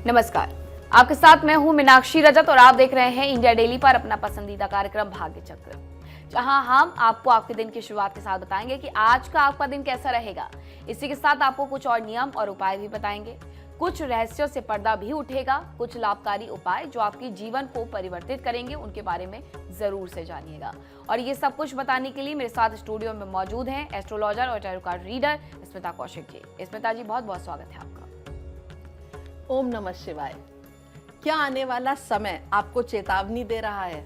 नमस्कार, आपके साथ मैं हूं मीनाक्षी रजत और आप देख रहे हैं इंडिया डेली पर अपना पसंदीदा कार्यक्रम भाग्य चक्र, जहां हम आपको आपके दिन की शुरुआत के साथ बताएंगे कि आज का आपका दिन कैसा रहेगा। इसी के साथ आपको कुछ और नियम और उपाय भी बताएंगे। कुछ रहस्यों से पर्दा भी उठेगा, कुछ लाभकारी उपाय जो आपके जीवन को परिवर्तित करेंगे उनके बारे में जरूर से जानिएगा। और ये सब कुछ बताने के लिए मेरे साथ स्टूडियो में मौजूद हैं एस्ट्रोलॉजर और tarot card reader Smita Kaushik ji. Smita ji, बहुत बहुत स्वागत है आपका। ओम नमः शिवाय। क्या आने वाला समय आपको चेतावनी दे रहा है?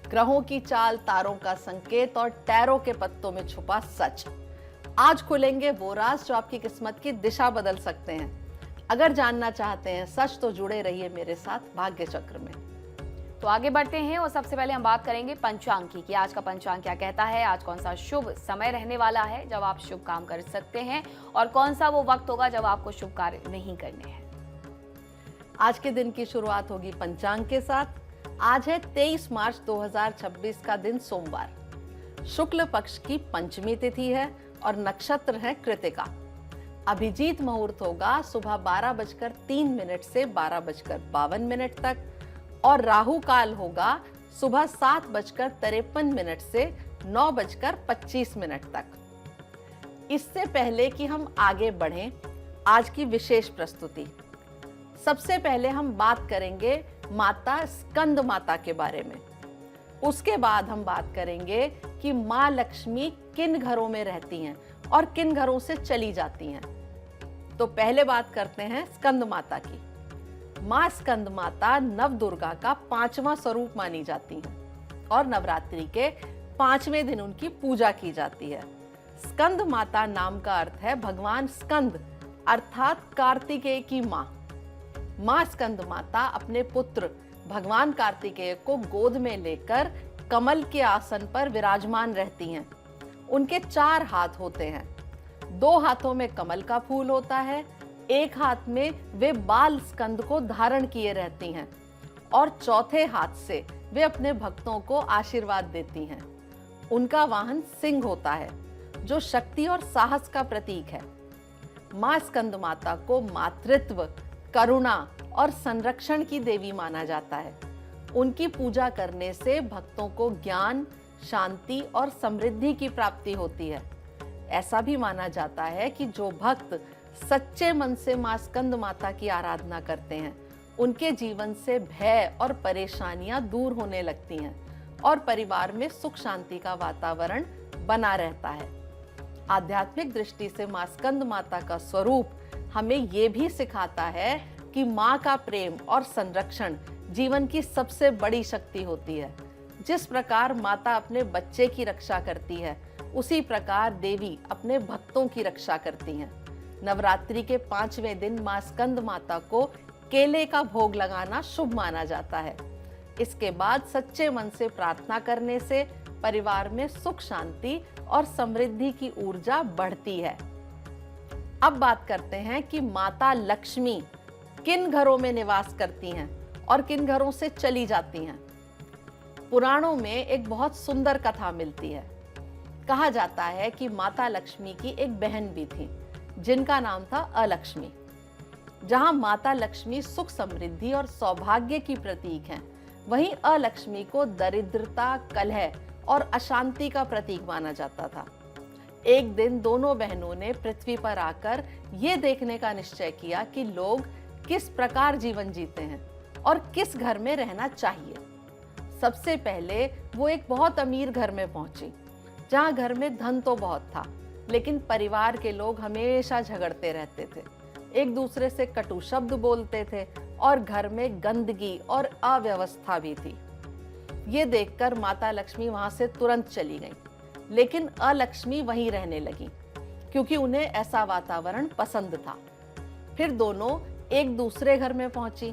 ग्रहों की चाल, तारों का संकेत और टैरो के पत्तों में छुपा सच। आज खुलेंगे वो राज जो आपकी किस्मत की दिशा बदल सकते हैं। अगर जानना चाहते हैं सच तो जुड़े रहिए मेरे साथ भाग्य चक्र में। तो आगे बढ़ते हैं और सबसे पहले हम बात करेंगे पंचांग की कि आज का पंचांग क्या कहता है। आज कौन सा शुभ समय रहने वाला है जब आप शुभ काम कर सकते हैं और कौन सा वो वक्त होगा जब आपको शुभ कार्य नहीं करने हैं। आज के दिन की शुरुआत होगी पंचांग के साथ। आज है 23 मार्च 2026 का दिन, सोमवार। शुक्ल पक्ष की पंचमी तिथि है और नक्षत्र है कृतिका। अभिजीत मुहूर्त होगा सुबह 12:03 से 12:52 तक और राहु काल होगा सुबह 7:53 से 9:25 तक। इससे पहले कि हम आगे बढ़ें, आज की विशेष प्रस्तुति। सबसे पहले हम बात करेंगे माता स्कंद माता के बारे में। उसके बाद हम बात करेंगे कि माँ लक्ष्मी किन घरों में रहती हैं और किन घरों से चली जाती हैं। तो पहले बात करते हैं स्कंद माता की। माँ स्कंद माता नवदुर्गा का 5वां स्वरूप मानी जाती हैं और नवरात्रि के 5वें दिन उनकी पूजा की जाती है। स्कंद माता नाम का अर्थ है भगवान स्कंद अर्थात कार्तिकेय की माँ। माँ स्कंद माता अपने पुत्र भगवान कार्तिकेय को गोद में लेकर कमल के आसन पर विराजमान रहती हैं। उनके 4 हाथ होते हैं। 2 हाथों में कमल का फूल होता है, एक हाथ में वे बाल स्कंद को धारण किए रहती हैं और चौथे हाथ से वे अपने भक्तों को आशीर्वाद देती हैं। उनका वाहन सिंह होता है जो शक्ति और साहस का प्रतीक है। माँ स्कंद माता को मातृत्व, करुणा और संरक्षण की देवी माना जाता है। उनकी पूजा करने से भक्तों को ज्ञान, शांति और समृद्धि की प्राप्ति होती है। ऐसा भी माना जाता है कि जो भक्त सच्चे मन से माँ स्कंद माता की आराधना करते हैं, उनके जीवन से भय और परेशानियां दूर होने लगती हैं और परिवार में सुख शांति का वातावरण बना रहता है। आध्यात्मिक दृष्टि से माँ स्कंद माता का स्वरूप हमें ये भी सिखाता है कि माँ का प्रेम और संरक्षण जीवन की सबसे बड़ी शक्ति होती है। जिस प्रकार माता अपने बच्चे की रक्षा करती है, उसी प्रकार देवी अपने भक्तों की रक्षा करती हैं। नवरात्रि के 5वें दिन माँ स्कंद माता को केले का भोग लगाना शुभ माना जाता है। इसके बाद सच्चे मन से प्रार्थना करने से परिवार में सुख शांति और समृद्धि की ऊर्जा बढ़ती है। अब बात करते हैं कि माता लक्ष्मी किन घरों में निवास करती हैं और किन घरों से चली जाती हैं। पुराणों में एक बहुत सुंदर कथा मिलती है। कहा जाता है कि माता लक्ष्मी की एक बहन भी थी जिनका नाम था अलक्ष्मी। जहां माता लक्ष्मी सुख, समृद्धि और सौभाग्य की प्रतीक हैं, वहीं अलक्ष्मी को दरिद्रता, कलह और अशांति का प्रतीक माना जाता था। एक दिन दोनों बहनों ने पृथ्वी पर आकर ये देखने का निश्चय किया कि लोग किस प्रकार जीवन जीते हैं और किस घर में रहना चाहिए। सबसे पहले वो एक बहुत अमीर घर में पहुंची, जहां घर में धन तो बहुत था, लेकिन परिवार के लोग हमेशा झगड़ते रहते थे, एक दूसरे से कटु शब्द बोलते थे और घर में गंदगी और अव्यवस्था भी थी। ये देखकर माता लक्ष्मी वहां से तुरंत चली गई, लेकिन अलक्ष्मी वहीं रहने लगी क्योंकि उन्हें ऐसा वातावरण पसंद था। फिर दोनों एक दूसरे घर में पहुंची।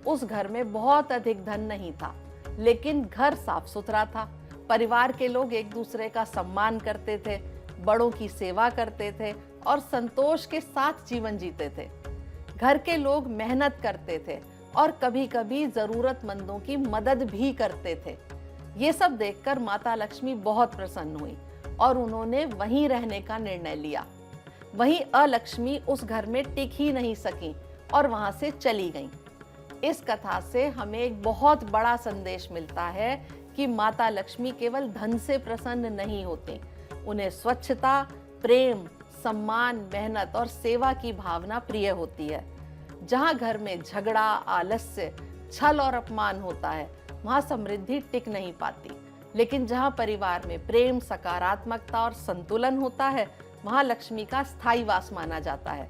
उस घर में बहुत अधिक धन नहीं था, लेकिन घर साफ सुथरा था। परिवार के लोग एक दूसरे का सम्मान करते थे, बड़ों की सेवा करते थे और संतोष के साथ जीवन जीते थे। घर के लोग मेहनत करते थे और कभी-कभी जरूरतमंदों की मदद भी करते थे। ये सब देखकर माता लक्ष्मी बहुत प्रसन्न हुई और उन्होंने वहीं रहने का निर्णय लिया। वहीं अलक्ष्मी उस घर में टिक ही नहीं सकी और वहां से चली गईं। इस कथा से हमें एक बहुत बड़ा संदेश मिलता है कि माता लक्ष्मी केवल धन से प्रसन्न नहीं होती, उन्हें स्वच्छता, प्रेम, सम्मान, मेहनत और सेवा की भावना प्रिय होती है। जहाँ घर में झगड़ा, आलस्य, छल और अपमान होता है, वहाँ समृद्धि टिक नहीं पाती। लेकिन जहाँ परिवार में प्रेम, सकारात्मकता और संतुलन होता है, वहाँ लक्ष्मी का स्थायी वास माना जाता है।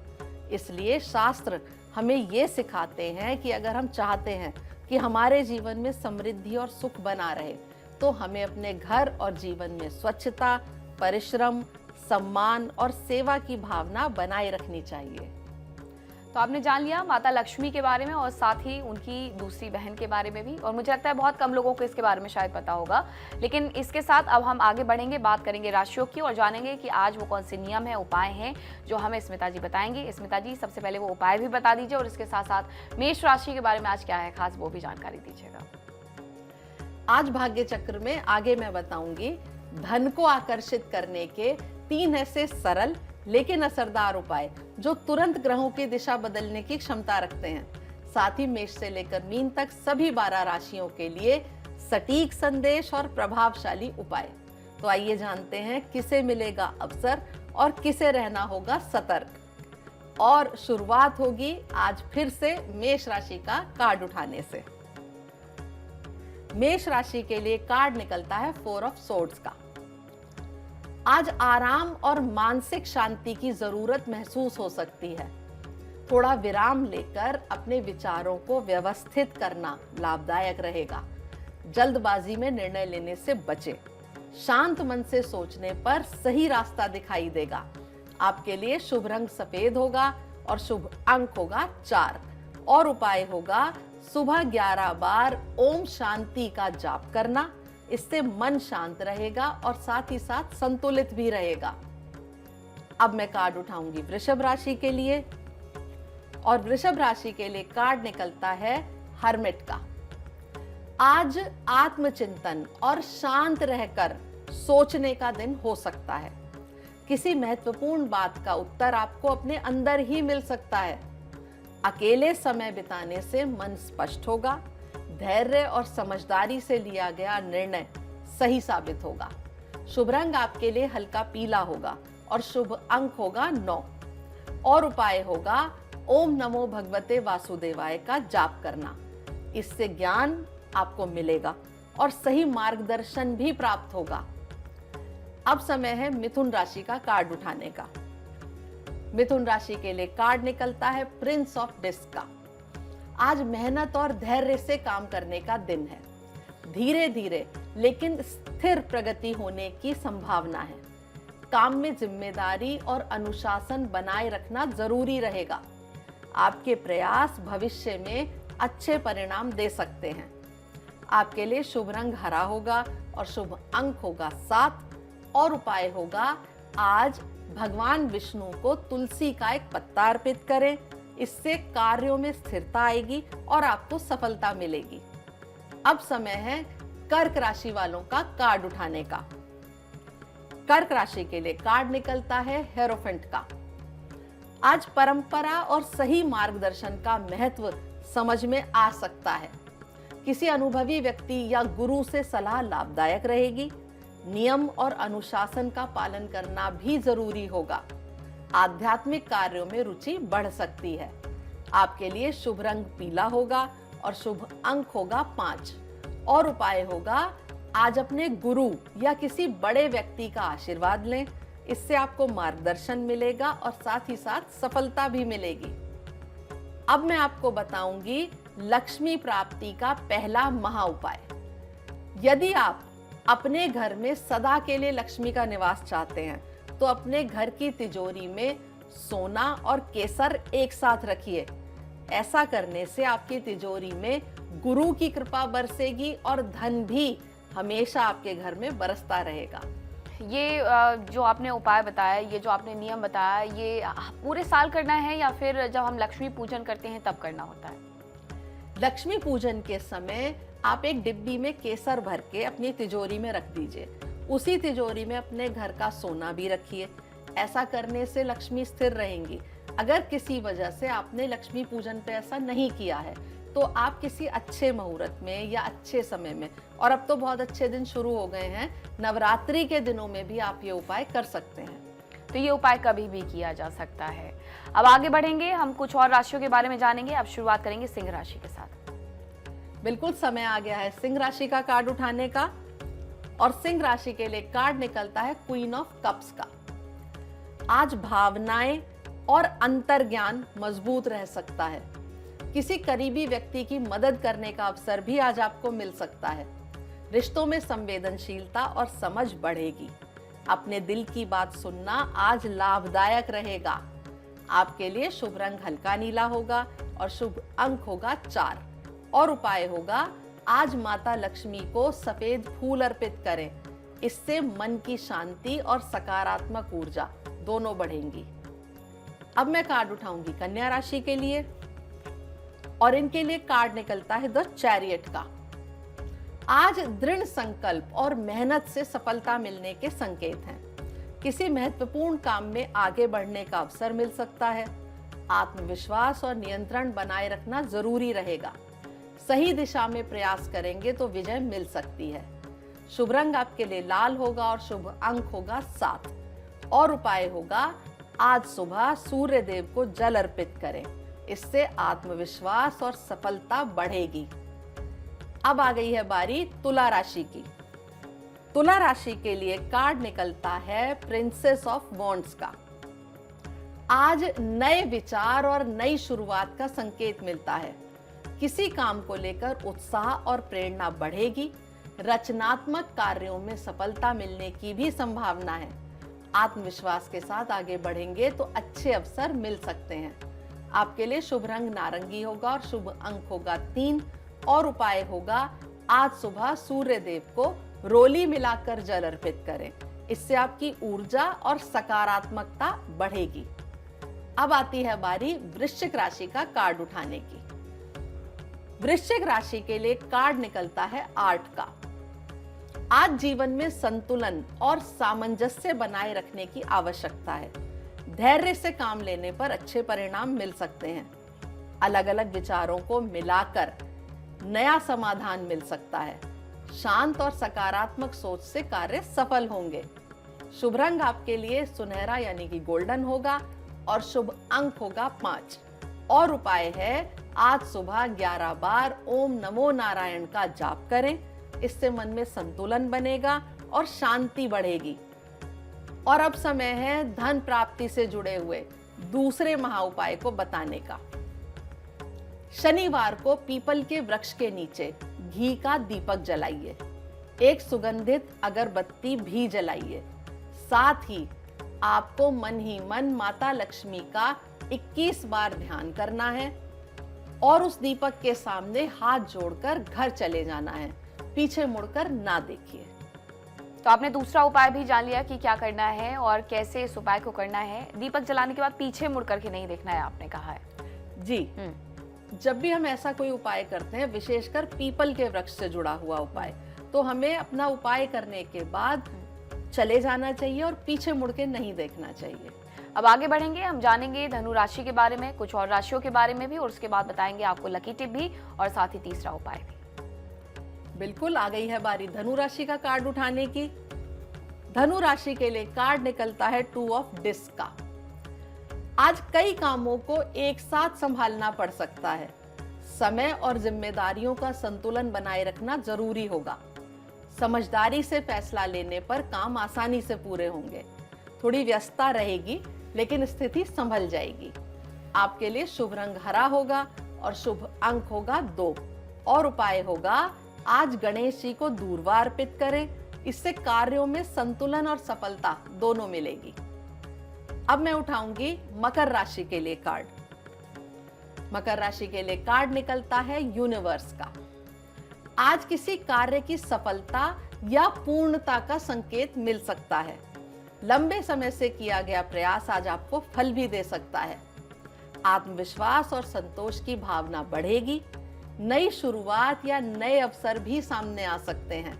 इसलिए शास्त्र हमें ये सिखाते हैं कि अगर हम चाहते हैं कि हमारे जीवन में समृद्धि और सुख बना रहे, तो हमें अपने घर और जीवन में स्वच्छता, परिश्रम, सम्मान और सेवा की भावना बनाए रखनी चाहिए। तो आपने जान लिया माता लक्ष्मी के बारे में और साथ ही उनकी दूसरी बहन के बारे में भी, और मुझे लगता है बहुत कम लोगों को इसके बारे में शायद पता होगा। लेकिन इसके साथ अब हम आगे बढ़ेंगे, बात करेंगे राशियों की और जानेंगे कि आज वो कौन से नियम है, उपाय हैं जो हमें स्मिता जी बताएंगे। स्मिता जी, सबसे पहले वो उपाय भी बता दीजिए और इसके साथ साथ मेष राशि के बारे में आज क्या है खास, वो भी जानकारी दीजिएगा। आज भाग्य चक्र में आगे मैं बताऊंगी धन को आकर्षित करने के 3 ऐसे सरल लेकिन असरदार उपाय जो तुरंत ग्रहों की दिशा बदलने की क्षमता रखते हैं। साथ ही मेष से लेकर मीन तक सभी 12 राशियों के लिए सटीक संदेश और प्रभावशाली उपाय। तो आइए जानते हैं किसे मिलेगा अवसर और किसे रहना होगा सतर्क। और शुरुआत होगी आज फिर से मेष राशि का कार्ड उठाने से। मेष राशि के लिए कार्ड निकलता है 4 ऑफ सोर्ड्स का। आज आराम और मानसिक शांति की जरूरत महसूस हो सकती है। थोड़ा विराम लेकर अपने विचारों को व्यवस्थित करना लाभदायक रहेगा। जल्दबाजी में निर्णय लेने से बचें। शांत मन से सोचने पर सही रास्ता दिखाई देगा। आपके लिए शुभ रंग सफेद होगा और शुभ अंक होगा 4। और उपाय होगा सुबह 11 बार ओम शांति का जाप करना। इससे मन शांत रहेगा और साथ ही साथ संतुलित भी रहेगा। अब मैं कार्ड उठाऊंगी वृषभ राशि के लिए, और वृषभ राशि के लिए कार्ड निकलता है हर्मिट का। आज आत्मचिंतन और शांत रहकर सोचने का दिन हो सकता है। किसी महत्वपूर्ण बात का उत्तर आपको अपने अंदर ही मिल सकता है। अकेले समय बिताने से मन स्पष्ट होगा। धैर्य और समझदारी से लिया गया निर्णय सही साबित होगा। शुभ रंग आपके लिए हल्का पीला होगा और शुभ अंक होगा 9। और उपाय होगा ओम नमो भगवते वासुदेवाय का जाप करना। इससे ज्ञान आपको मिलेगा और सही मार्गदर्शन भी प्राप्त होगा। अब समय है मिथुन राशि का कार्ड उठाने का। मिथुन राशि के लिए कार्ड निकलता है प्रिंस ऑफ डिस्क का। आज मेहनत और धैर्य से काम करने का दिन है। धीरे धीरे लेकिन स्थिर प्रगति होने की संभावना है। काम में जिम्मेदारी और अनुशासन बनाए रखना जरूरी रहेगा। आपके प्रयास भविष्य में अच्छे परिणाम दे सकते हैं। आपके लिए शुभ रंग हरा होगा और शुभ अंक होगा 7। और उपाय होगा आज भगवान विष्णु को तुलसी का एक पत्ता अर्पित करें। इससे कार्यों में स्थिरता आएगी और आपको सफलता मिलेगी। अब समय है कर्क राशि वालों का कार्ड उठाने का। कर्क राशि के लिए कार्ड निकलता है हेरोफेंट का। आज परंपरा और सही मार्गदर्शन का महत्व समझ में आ सकता है। किसी अनुभवी व्यक्ति या गुरु से सलाह लाभदायक रहेगी। नियम और अनुशासन का पालन करना भी जरूरी होगा। आध्यात्मिक कार्यों में रुचि बढ़ सकती है। आपके लिए शुभ रंग पीला होगा और शुभ अंक होगा 5। और उपाय होगा आज अपने गुरु या किसी बड़े व्यक्ति का आशीर्वाद लें। इससे आपको मार्गदर्शन मिलेगा और साथ ही साथ सफलता भी मिलेगी। अब मैं आपको बताऊंगी लक्ष्मी प्राप्ति का पहला महा उपाय। यदि आप अपने घर में सदा के लिए लक्ष्मी का निवास चाहते हैं, तो अपने घर की तिजोरी में सोना और केसर एक साथ रखिए। ऐसा करने से आपकी तिजोरी में गुरु की कृपा बरसेगी और धन भी हमेशा आपके घर में बरसता रहेगा। ये जो आपने उपाय बताया, ये जो आपने नियम बताया, ये पूरे साल करना है या फिर जब हम लक्ष्मी पूजन करते हैं तब करना होता है? लक्ष्मी पूजन के समय आप एक डिब्बी में केसर भर के अपनी तिजोरी में रख दीजिए। उसी तिजोरी में अपने घर का सोना भी रखिए। ऐसा करने से लक्ष्मी स्थिर रहेंगी। अगर किसी वजह से आपने लक्ष्मी पूजन पे ऐसा नहीं किया है तो आप किसी अच्छे मुहूर्त में या अच्छे समय में, और अब तो बहुत अच्छे दिन शुरू हो गए हैं, नवरात्रि के दिनों में भी आप ये उपाय कर सकते हैं। तो ये उपाय कभी भी किया जा सकता है। अब आगे बढ़ेंगे, हम कुछ और राशियों के बारे में जानेंगे। अब शुरुआत करेंगे सिंह राशि के साथ। बिल्कुल समय आ गया है सिंह राशि का कार्ड उठाने का, और सिंह राशि के लिए कार्ड निकलता है क्वीन ऑफ कप्स का। आज भावनाएं और अंतर्ज्ञान मजबूत रह सकता है। किसी करीबी व्यक्ति की मदद करने का अवसर भी आज आपको मिल सकता है। रिश्तों में संवेदनशीलता और समझ बढ़ेगी। अपने दिल की बात सुनना आज लाभदायक रहेगा। आपके लिए शुभ रंग हल्का नीला होगा और शुभ अंक होगा 4, और उपाय होगा आज माता लक्ष्मी को सफेद फूल अर्पित करें। इससे मन की शांति और सकारात्मक ऊर्जा दोनों बढ़ेंगी। अब मैं कार्ड उठाऊंगी कन्या राशि के लिए, और इनके लिए कार्ड निकलता है द चैरियट का। आज दृढ़ संकल्प और मेहनत से सफलता मिलने के संकेत हैं। किसी महत्वपूर्ण काम में आगे बढ़ने का अवसर मिल सकता है। आत्मविश्वास और नियंत्रण बनाए रखना जरूरी रहेगा। सही दिशा में प्रयास करेंगे तो विजय मिल सकती है। शुभ रंग आपके लिए लाल होगा और शुभ अंक होगा 7, और उपाय होगा आज सुबह सूर्य देव को जल अर्पित करें। इससे आत्मविश्वास और सफलता बढ़ेगी। अब आ गई है बारी तुला राशि की। तुला राशि के लिए कार्ड निकलता है प्रिंसेस ऑफ वॉन्ड्स का। आज नए विचार और नई शुरुआत का संकेत मिलता है। किसी काम को लेकर उत्साह और प्रेरणा बढ़ेगी। रचनात्मक कार्यों में सफलता मिलने की भी संभावना है। आत्मविश्वास के साथ आगे बढ़ेंगे तो अच्छे अवसर मिल सकते हैं। आपके लिए शुभ रंग नारंगी होगा और शुभ अंक होगा 3, और उपाय होगा आज सुबह सूर्य देव को रोली मिलाकर जल अर्पित करें। इससे आपकी ऊर्जा और सकारात्मकता बढ़ेगी। अब आती है बारी वृश्चिक राशि का कार्ड उठाने की। वृश्चिक राशि के लिए कार्ड निकलता है 8 का। आज जीवन में संतुलन और सामंजस्य बनाए रखने की आवश्यकता है। धैर्य से काम लेने पर अच्छे परिणाम मिल सकते हैं। अलग अलग विचारों को मिलाकर नया समाधान मिल सकता है। शांत और सकारात्मक सोच से कार्य सफल होंगे। शुभ रंग आपके लिए सुनहरा यानी कि गोल्डन होगा और शुभ अंक होगा 5, और उपाय है आज सुबह 11 बार ओम नमो नारायण का जाप करें। इससे मन में संतुलन बनेगा और शांति बढ़ेगी। और अब समय है धन प्राप्ति से जुड़े हुए दूसरे महाउपाय को बताने का। शनिवार को पीपल के वृक्ष के नीचे घी का दीपक जलाइए। एक सुगंधित अगरबत्ती भी जलाइए। साथ ही आपको मन ही मन माता लक्ष्मी का 21 बार ध्यान करना है और उस दीपक के सामने हाथ जोड़कर घर चले जाना है। पीछे मुड़कर ना देखिए। तो आपने दूसरा उपाय भी जान लिया कि क्या करना है और कैसे इस उपाय को करना है। दीपक जलाने के बाद पीछे मुड़ करके नहीं देखना है, आपने कहा है। जी, जब भी हम ऐसा कोई उपाय करते हैं, विशेषकर पीपल के वृक्ष से जुड़ा हुआ उपाय, तो हमें अपना उपाय करने के बाद चले जाना चाहिए और पीछे मुड़ के नहीं देखना चाहिए। अब आगे बढ़ेंगे, हम जानेंगे धनु राशि के बारे में, कुछ और राशियों के बारे में भी, और उसके बाद बताएंगे आपको लकी टिप भी और साथ ही तीसरा उपाय भी। बिल्कुल, आ गई है बारी धनु राशि का कार्ड उठाने की। धनु राशि के लिए कार्ड निकलता है 2 ऑफ डिस्क का। आज कई कामों को एक साथ संभालना पड़ सकता है। समय और जिम्मेदारियों का संतुलन बनाए रखना जरूरी होगा। समझदारी से फैसला लेने पर काम आसानी से पूरे होंगे। थोड़ी व्यस्तता रहेगी, लेकिन स्थिति संभल जाएगी। आपके लिए शुभ रंग हरा होगा और शुभ अंक होगा 2, और उपाय होगा आज गणेश जी को दूर्वा अर्पित करें। इससे कार्यों में संतुलन और सफलता दोनों मिलेगी। अब मैं उठाऊंगी मकर राशि के लिए कार्ड। मकर राशि के लिए कार्ड निकलता है यूनिवर्स का। आज किसी कार्य की सफलता या पूर्णता का संकेत मिल सकता है। लंबे समय से किया गया प्रयास आज आपको फल भी दे सकता है। आत्मविश्वास और संतोष की भावना बढ़ेगी। नई शुरुआत या नए अवसर भी सामने आ सकते हैं।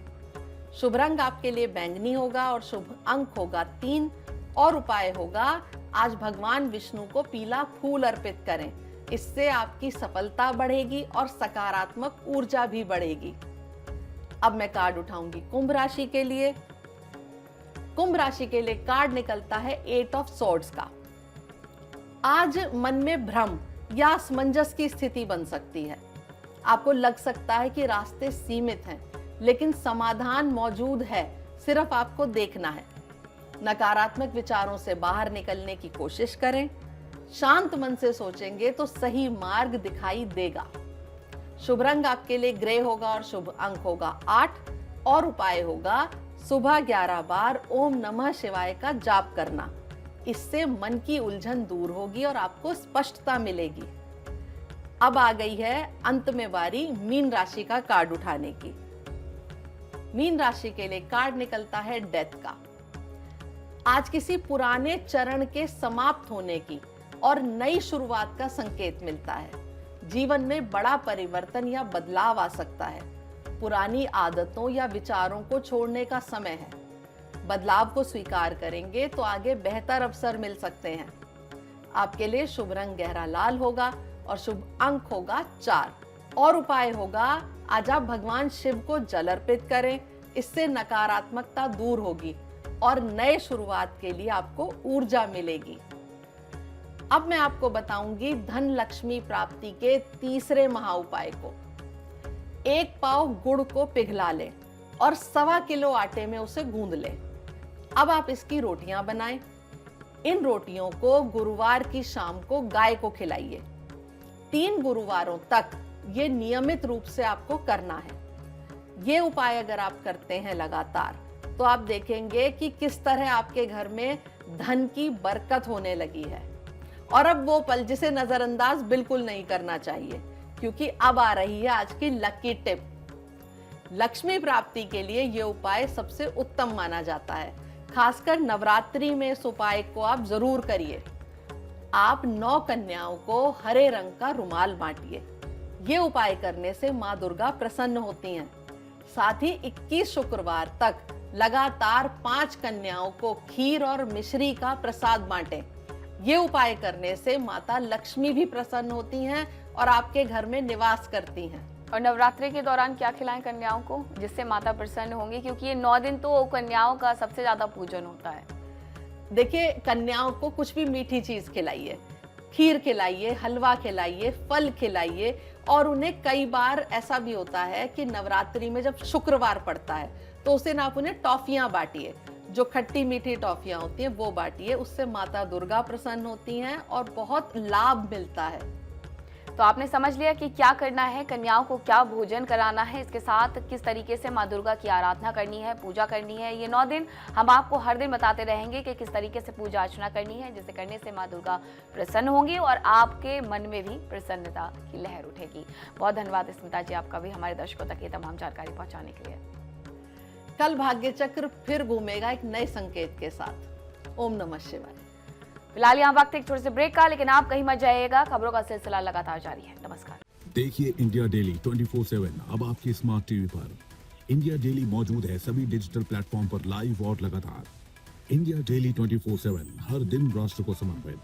शुभ रंग आपके लिए बैंगनी होगा और शुभ अंक होगा 3, और उपाय होगा आज भगवान विष्णु को पीला फूल अर्पित करें। इससे आपकी सफलता बढ़ेगी और सकारात्मक ऊर्जा भी बढ़ेगी। अब मैं कार्ड उठाऊंगी कुंभ राशि के लिए। कुंभ राशि के लिए कार्ड निकलता है 8 ऑफ सॉर्ड्स का। आज मन में भ्रम या असमंजस की स्थिति बन सकती है। आपको लग सकता है कि रास्ते सीमित हैं, लेकिन समाधान मौजूद है, सिर्फ आपको देखना है। नकारात्मक विचारों से बाहर निकलने की कोशिश करें। शांत मन से सोचेंगे तो सही मार्ग दिखाई देगा। शुभ रंग आपके लिए ग्रे होगा और शुभ अंक होगा 8 और उपाय होगा सुबह 11 बार ओम नमः शिवाय का जाप करना। इससे मन की उलझन दूर होगी और आपको स्पष्टता मिलेगी। अब आ गई है अंत में बारी मीन राशि का कार्ड उठाने की। मीन राशि के लिए कार्ड निकलता है डेथ का। आज किसी पुराने चरण के समाप्त होने की और नई शुरुआत का संकेत मिलता है। जीवन में बड़ा परिवर्तन या बदलाव आ सकता है। पुरानी आदतों या विचारों को छोड़ने का समय है। बदलाव को स्वीकार करेंगे तो आगे बेहतर अवसर मिल सकते हैं। आपके लिए शुभ रंग गहरा लाल होगा और शुभ अंक होगा 4 और उपाय होगा आज आप भगवान शिव को जल अर्पित करें। इससे नकारात्मकता दूर होगी और नए शुरुआत के लिए आपको ऊर्जा मिलेगी। अब मैं आपको बताऊंगी धन लक्ष्मी प्राप्ति के तीसरे महा उपाय को। 1 पाव गुड़ को पिघला लें और 1.25 किलो आटे में उसे गूंद लें। अब आप इसकी रोटियां बनाएं। इन रोटियों को गुरुवार की शाम को गाय को खिलाइए। 3 गुरुवारों तक ये नियमित रूप से आपको करना है। ये उपाय अगर आप करते हैं लगातार तो आप देखेंगे कि किस तरह आपके घर में धन की बरकत होने लगी है। और अब वो पल जिसे नजरअंदाज बिल्कुल नहीं करना चाहिए, क्योंकि अब आ रही है आज की लकी टिप। लक्ष्मी प्राप्ति के लिए ये उपाय सबसे उत्तम माना जाता है। खासकर नवरात्रि में इस उपाय को आप जरूर करिए। आप 9 कन्याओं को हरे रंग का रुमाल बांटिए। ये उपाय करने से माँ दुर्गा प्रसन्न होती हैं। साथ ही 21 शुक्रवार तक लगातार 5 कन्याओं को खीर और मिश्री का प्रसाद बांटें। ये उपाय करने से माता लक्ष्मी भी प्रसन्न होती हैं और आपके घर में निवास करती हैं। और नवरात्रि के दौरान क्या खिलाएं कन्याओं को जिससे माता प्रसन्न होंगी, क्योंकि ये 9 दिन तो कन्याओं का सबसे ज्यादा पूजन होता है। देखिए, कन्याओं को कुछ भी मीठी चीज खिलाइए, खीर खिलाइए, हलवा खिलाइए, फल खिलाइए। और उन्हें कई बार ऐसा भी होता है कि नवरात्रि में जब शुक्रवार पड़ता है तो उस दिन आप उन्हें टॉफियां बांटिए। जो खट्टी मीठी टॉफियां होती हैं वो बांटिए। उससे माता दुर्गा प्रसन्न होती हैं और बहुत लाभ मिलता है। तो आपने समझ लिया कि क्या करना है, कन्याओं को क्या भोजन कराना है, इसके साथ किस तरीके से माँ दुर्गा की आराधना करनी है, पूजा करनी है। ये 9 दिन हम आपको हर दिन बताते रहेंगे कि किस तरीके से पूजा अर्चना करनी है, जिसे करने से माँ दुर्गा प्रसन्न होंगी और आपके मन में भी प्रसन्नता की लहर उठेगी। बहुत धन्यवाद स्मिता जी आपका भी हमारे दर्शकों तक ये तमाम जानकारी पहुँचाने के लिए। कल भाग्य चक्र फिर घूमेगा एक नए संकेत के साथ। ओम नमः शिवाय। फिलहाल यहाँ वक्त एक छोटे से ब्रेक का, लेकिन आप कहीं मत जाइएगा, खबरों का सिलसिला लगातार जारी है। नमस्कार। देखिए इंडिया डेली 24/7 अब आपकी स्मार्ट टीवी पर। इंडिया डेली मौजूद है सभी डिजिटल प्लेटफॉर्म पर लाइव और लगातार। इंडिया डेली 24/7 हर दिन राष्ट्र को समर्पित।